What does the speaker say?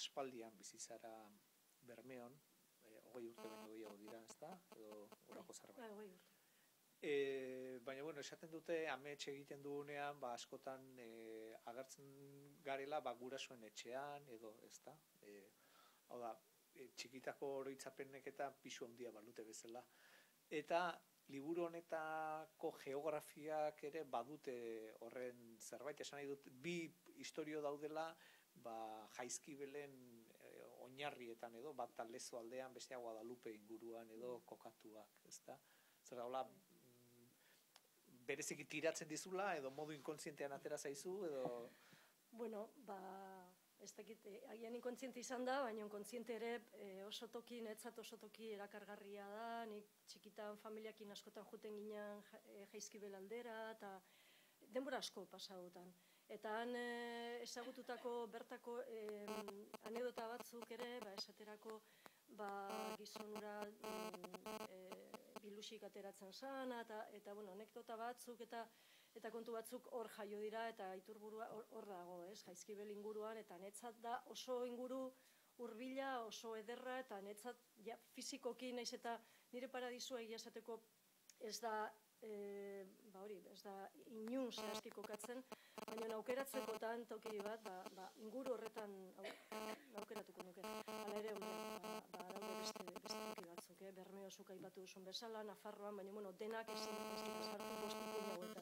aspaldian bizitzara Bermeon, 20 urte baino gehiago dira, ezta? Edo horako zerbait. 20 urte. Baina, bueno, esaten dute, amets egiten dugunean, askotan agertzen garela, gurasoen etxean, edo, ezta? Hau da, txikitako oroitzapenek eta pisu handia balute bezala. Eta liburu honetako geografiak ere badute horren zerbait, esan nahi dut, bi historio daudela, Jaizkibelen oinarrietan edo, bat Lezo aldean, bestea Guadalupe inguruan edo kokatuak, ezta? Zer da, hola, bereziki tiratzen dizula, edo modu inkontzientean atera zaizu, edo... Bueno, ez dakit, agian inkontziente izan da, baina inkontziente ere oso toki, netzat oso toki erakargarria da, nik txikitan familiakin askotan juten ginen Jaizkibel aldera, eta denbora asko pasautan. Eta han ezagututako bertako anedota batzuk ere, esaterako gizonura bilusik ateratzen zana, eta anekdota batzuk eta kontu batzuk hor jaio dira, eta iturburua hor dago, Jaizkibel inguruan, eta netzat da oso inguru hurbila, oso ederra, eta netzat fizikoki naiz eta nire paradisua egia esateko ez da, ez da inun zehazki kokatzen, baina aukeratzekotan toki bat, inguru horretan aukeratuko nuke. Hala ere, daude beste toki batzuk, Bermeo zuk aipatu duzun bezala, Nafarroan, baina denak ezin dira sartu 5 ipuin hauetan.